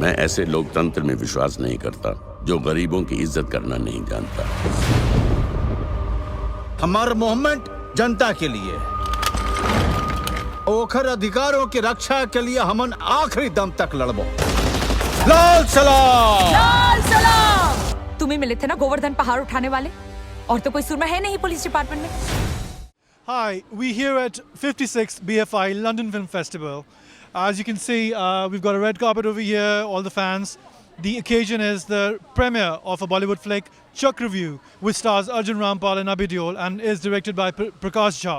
मैं ऐसे लोकतंत्र में विश्वास नहीं करता जो गरीबों की इज्जत करना नहीं जानता। हमारा मूवमेंट जनता के लिए, ओखर अधिकारों की रक्षा के लिए हमन आखिरी दम तक लड़बो। लाल सलाम! लाल सलाम! तुम्हें मिले थे ना गोवर्धन पहाड़ उठाने वाले, और तो कोई सुरमा है नहीं पुलिस डिपार्टमेंट में। Hi, we're here at 56th BFI London Film Festival. As you can see, we've got a red carpet over here, all the fans. The occasion is the premiere of a Bollywood flick, Chakravyuh, which stars Arjun Rampal and Abhay Deol and is directed by Prakash Jha.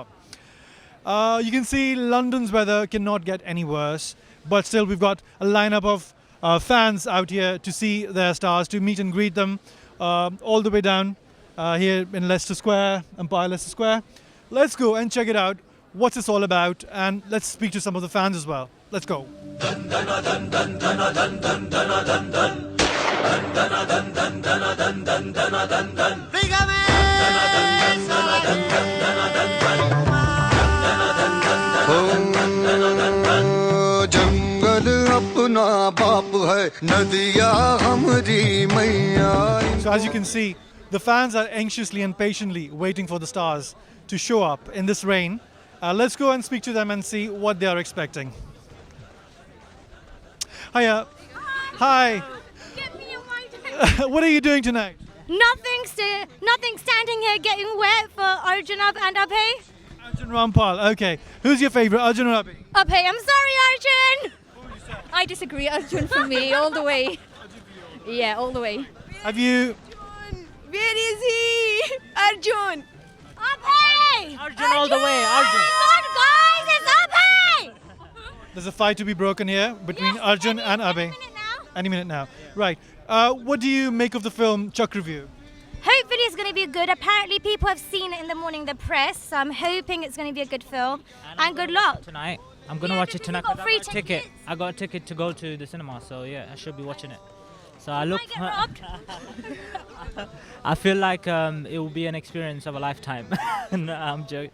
You can see London's weather cannot get any worse, but still we've got a lineup of fans out here to see their stars, to meet and greet them all the way down here in Leicester Square, Empire Leicester Square. Let's go and check it out. What's this all about? And let's speak to some of the fans as well. Let's go. So as you can see, the fans are anxiously and patiently waiting for the stars to show up in this rain. Let's go and speak to them and see what they are expecting. Hiya. Hi. Get me a white. What are you doing tonight? Nothing standing here getting wet for Arjun and Abhay. Arjun Rampal. Okay. Who's your favorite, Arjun or Abhay? Abhay, I'm sorry, Arjun. I disagree. Arjun for me, all the way. Yeah, all the way. Have you... Where is he? Arjun. Abhay! Arjun all the way, Arjun. Come on, guys, it's Abhay! There's a fight to be broken here between Arjun and Abhay. Any minute now. Right. What do you make of the film Chakravyuh? Hopefully it's going to be good. Apparently people have seen it in the morning, the press. So I'm hoping it's going to be a good film. And good luck. Tonight. I'm going to watch it tonight. Got free ticket. I got a ticket to go to the cinema, so yeah, I should be watching it. So I look. Might get robbed. I feel like it will be an experience of a lifetime. No, I'm joking.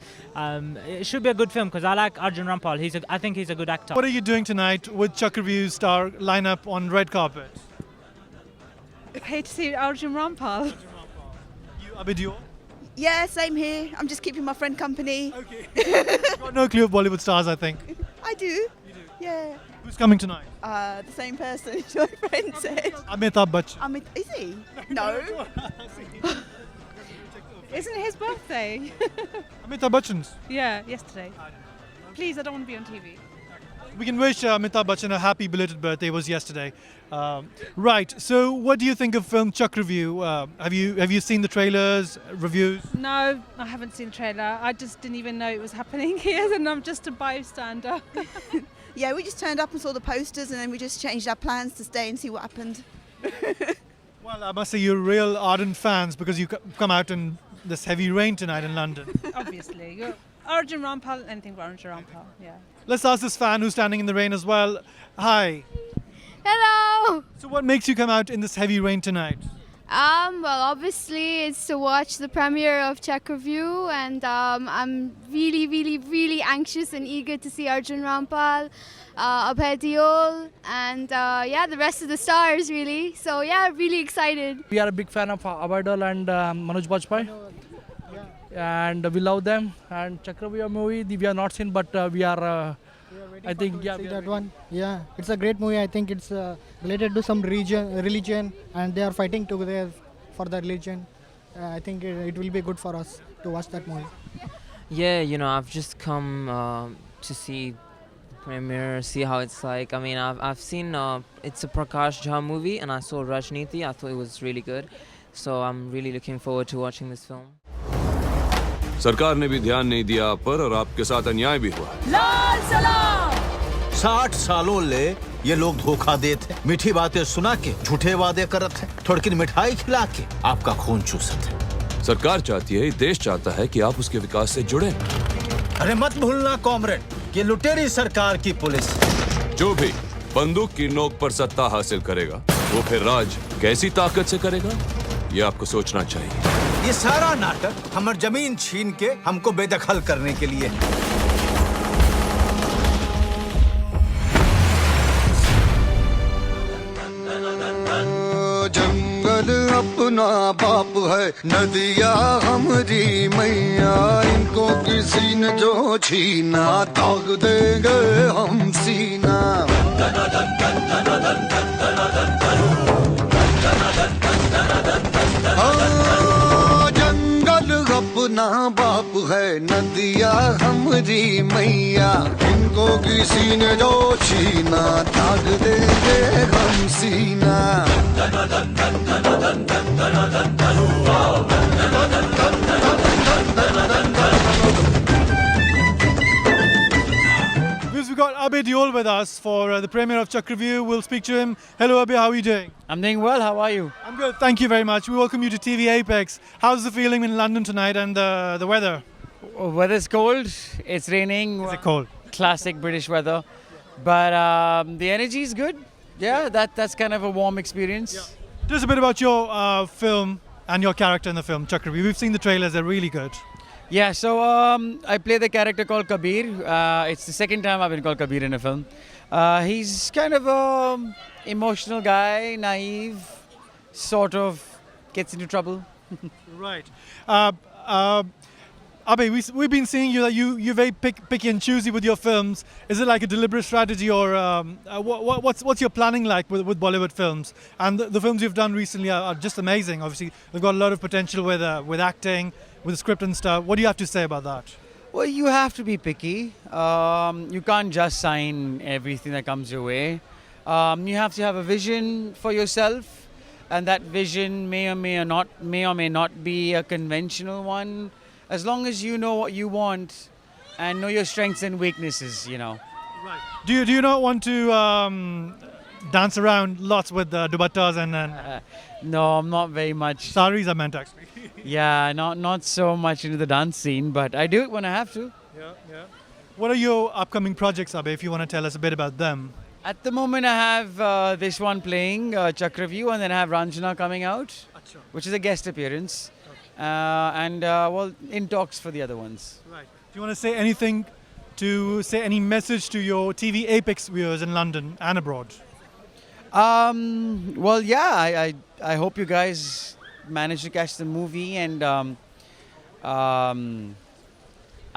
It should be a good film because I like Arjun Rampal. I think he's a good actor. What are you doing tonight with Chakravyuh star lineup on red carpet? Here to see Arjun Rampal. You, Abhay Deol? Yeah, same here. I'm just keeping my friend company. Okay. You've got no clue of Bollywood stars, I think. I do. You do? Yeah. Who's coming tonight? The same person my friend said. Amitabh Bachchan. Is he? No. Isn't it his birthday? Amitabh Bachchan's. Yeah, yesterday. Please, I don't want to be on TV. We can wish Amitabh Bachchan a happy belated birthday. It was yesterday. Right. So, what do you think of film Chakravyuh? Have you seen the trailers, reviews? No, I haven't seen the trailer. I just didn't even know it was happening here, and I'm just a bystander. Yeah, we just turned up and saw the posters, and then we just changed our plans to stay and see what happened. Well, I must say you're real ardent fans because you come out in this heavy rain tonight in London. Obviously. You're Arjun Rampal, anything for Arjun Rampal, yeah. Let's ask this fan who's standing in the rain as well. Hi. Hello. So what makes you come out in this heavy rain tonight? Well, obviously it's to watch the premiere of Chakravyuh, and I'm really, really, really anxious and eager to see Arjun Rampal, Abhay Deol, and yeah, the rest of the stars really. So yeah, really excited. We are a big fan of Abhay Deol and Manoj Bajpayee, and we love them. And Chakravyuh movie we have not seen, but we are. I think see that one. Yeah, it's a great movie. I think it's related to some religion, and they are fighting together for the religion. I think it will be good for us to watch that movie. Yeah, I've just come to see the premiere, see how it's like. I mean, I've seen it's a Prakash Jha movie, and I saw Rajniti. I thought it was really good, so I'm really looking forward to watching this film. सरकार ने भी ध्यान नहीं दिया आप पर और आपके साथ अन्याय भी हुआ। लाल सलाम! 60 सालों ले ये लोग धोखा देते, मीठी बातें सुना के झूठे वादे करते, थोड़ी मिठाई खिला के आपका खून चूसते। सरकार चाहती है, देश चाहता है कि आप उसके विकास से जुड़ें। अरे मत भूलना कॉमरेड, ये लुटेरी सरकार की पुलिस। जो भी बंदूक की नोक पर सत्ता हासिल करेगा, वो फिर राज कैसी ताकत से करेगा, ये आपको सोचना चाहिए। ये सारा नाटक हमारी जमीन छीन के हमको बेदखल करने के लिए। अपना बाप है, नदिया हमारी मैया, इनको किसी ने जो छीना, दाग देंगे हम सीना। जंगल अपना बाप है, नदिया हमारी मैया, इनको किसी ने जो छीना, दाग देंगे हम सीना। We've got Abhay Deol with us for the premiere of Chakravyuh. We'll speak to him. Hello Abhay, how are you doing? I'm doing well, how are you? I'm good, thank you very much. We welcome you to TV Apex. How's the feeling in London tonight and the weather? Weather's cold, it's raining. Is it cold? Classic British weather. But the energy is good. Yeah, that's kind of a warm experience. Yeah. Tell us a bit about your film and your character in the film, Chakravyuh. We've seen the trailers, they're really good. Yeah, so I play the character called Kabir. It's the second time I've been called Kabir in a film. He's kind of a emotional guy, naive, sort of gets into trouble. Right. Abhay, we've been seeing you that you're very picky and choosy with your films. Is it like a deliberate strategy, or what's your planning like with Bollywood films? And the films you've done recently are just amazing. Obviously, they've got a lot of potential with acting, with the script and stuff. What do you have to say about that? Well, you have to be picky. You can't just sign everything that comes your way. You have to have a vision for yourself, and that vision may or may not be a conventional one. As long as you know what you want and know your strengths and weaknesses, you know. Right. Do you not want to dance around lots with dubattas and no, I'm not very much. Saris I meant actually. Yeah, not so much into the dance scene, but I do it when I have to. Yeah. What are your upcoming projects, Abhay, if you want to tell us a bit about them? At the moment, I have this one playing, Chakravyuh, and then I have Ranjana coming out, which is a guest appearance. And in talks for the other ones. Right. Do you want to say anything, any message to your TV Apex viewers in London and abroad? Well, yeah, I hope you guys manage to catch the movie, and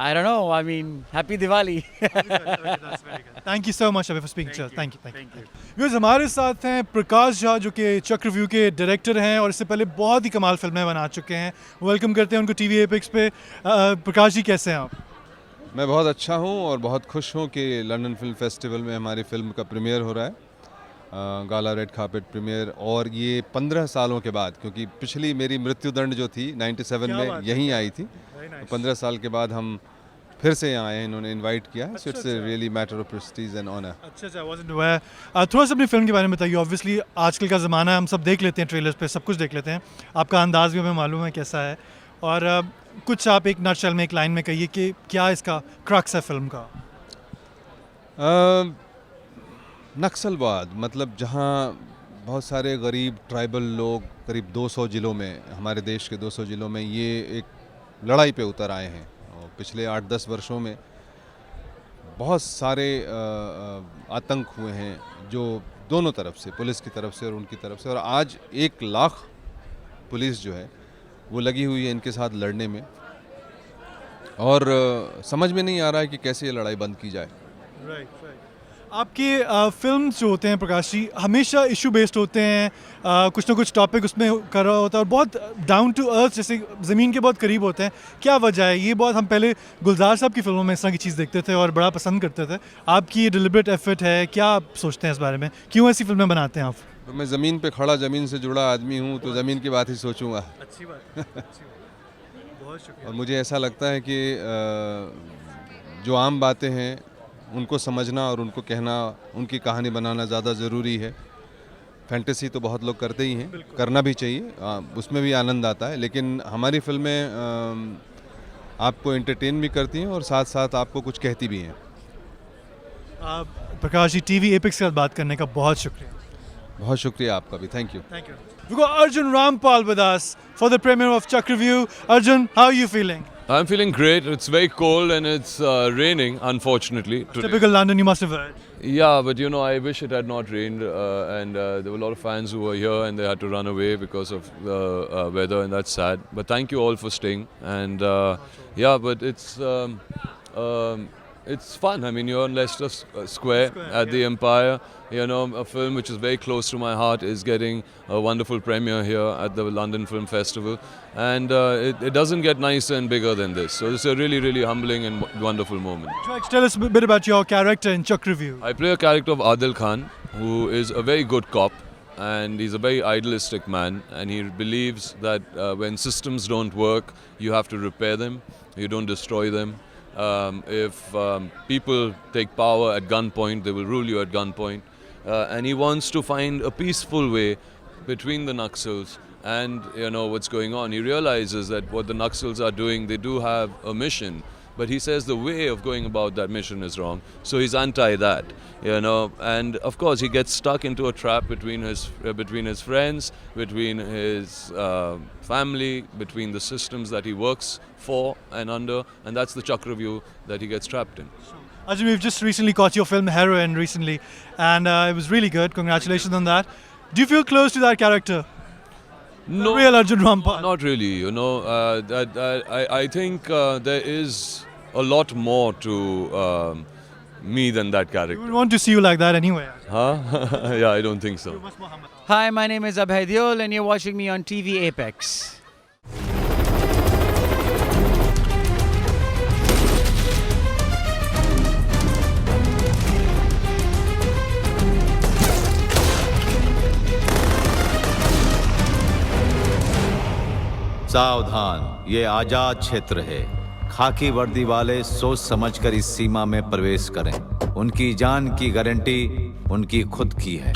I don't know, I mean, happy Diwali. Okay, that's very good. Thank you so much, Abhay, for speaking to us. Thank you. Viewers, हमारे साथ हैं प्रकाश झा, जो कि चक्रव्यूह के director हैं और इससे पहले बहुत ही कमाल फिल्में बना चुके हैं. वेलकम करते हैं उनको टीवी एपेक्स पे. प्रकाश जी, कैसे हैं आप? मैं बहुत अच्छा हूं और बहुत खुश हूं कि लंदन फिल्म फेस्टिवल में हमारी फिल्म का प्रीमियर हो रहा है. गाला रेड कार्पेट प्रीमियर, और ये 15 सालों के बाद, क्योंकि पिछली मेरी मृत्युदंड जो थी 97 में यहीं आई थी. 15 साल के बाद हम फिर से यहाँ आए हैं, इन्होंने इनवाइट किया है. So it's really matter of prestige and honour. अच्छा, आई वाज़न्ट अवेयर. थोड़ा सा अपनी फिल्म के बारे में बताइए. ऑब्वियसली आजकल का ज़माना है, हम सब देख लेते हैं ट्रेलर्स पे, सब कुछ देख लेते हैं. आपका अंदाज़ भी हमें मालूम है कैसा है, और कुछ आप एक नटशेल में, एक लाइन में कहिए कि क्या इसका क्रक्स है फिल्म का. नक्सलवाद, मतलब जहाँ बहुत सारे गरीब ट्राइबल लोग करीब 200 ज़िलों में, हमारे देश के 200 ज़िलों में ये एक लड़ाई पे उतर आए हैं. और पिछले 8-10 वर्षों में बहुत सारे आतंक हुए हैं, जो दोनों तरफ से, पुलिस की तरफ से और उनकी तरफ से. और आज 1 लाख पुलिस जो है वो लगी हुई है इनके साथ लड़ने में, और समझ में नहीं आ रहा है कि कैसे ये लड़ाई बंद की जाए. राइट. आपके फिल्म्स जो होते हैं प्रकाश जी, हमेशा इशू बेस्ड होते हैं. कुछ ना कुछ टॉपिक उसमें कर रहा होता है और बहुत डाउन टू अर्थ, जैसे ज़मीन के बहुत करीब होते हैं. क्या वजह है? ये बहुत, हम पहले गुलजार साहब की फिल्मों में इस तरह की चीज़ देखते थे और बड़ा पसंद करते थे. आपकी ये डिलिबरेट एफर्ट है, क्या आप सोचते हैं इस बारे में? क्यों ऐसी फिल्में बनाते हैं आप? तो मैं ज़मीन पे खड़ा, ज़मीन से जुड़ा आदमी हूँ, तो ज़मीन की बात ही सोचूंगा. अच्छी बात, बहुत शुक्रिया. और मुझे ऐसा लगता है कि जो आम बातें हैं उनको समझना और उनको कहना, उनकी कहानी बनाना ज़्यादा ज़रूरी है. फैंटेसी तो बहुत लोग करते ही हैं, करना भी चाहिए, उसमें भी आनंद आता है. लेकिन हमारी फिल्में आपको एंटरटेन भी करती हैं और साथ साथ आपको कुछ कहती भी हैं. प्रकाश जी, टीवी एपेक्स के साथ बात करने का बहुत शुक्रिया. बहुत शुक्रिया आपका भी. Thank you. We've got Arjun Rampal with us for the premiere of Chakravyuh. Arjun, how are you feeling? I'm feeling great. It's very cold and it's raining, unfortunately. Today. Typical London, you must have heard. Yeah, but you know, I wish it had not rained, and there were a lot of fans who were here and they had to run away because of the weather, and that's sad. But thank you all for staying, and yeah, but it's fun. I mean, you're on Leicester Square at the Empire. You know, a film which is very close to my heart is getting a wonderful premiere here at the London Film Festival, and it doesn't get nicer and bigger than this. So it's a really, really humbling and wonderful moment. Tell us a bit about your character in Chakravyuh. I play a character of Adil Khan, who is a very good cop, and he's a very idealistic man, and he believes that when systems don't work, you have to repair them, you don't destroy them. If people take power at gunpoint, they will rule you at gunpoint. And he wants to find a peaceful way between the Naxals and what's going on. He realizes that what the Naxals are doing, they do have a mission, but he says the way of going about that mission is wrong. So he's anti that, and of course he gets stuck into a trap between his friends, between his family, between the systems that he works for and under, and that's the Chakravyuh that he gets trapped in. Arjun, we've just recently caught your film Heroine recently, and it was really good. Congratulations on that. Do you feel close to that character? No, the real Arjun Rampal? Not really. I think there is a lot more to me than that character. We would want to see you like that anyway. Huh? Yeah, I don't think so. Hi, my name is Abhay Deol and you're watching me on TV Apex. सावधान, ये आजाद क्षेत्र है। खाकी वर्दी वाले सोच समझकर इस सीमा में प्रवेश करें। उनकी जान की गारंटी उनकी खुद की है।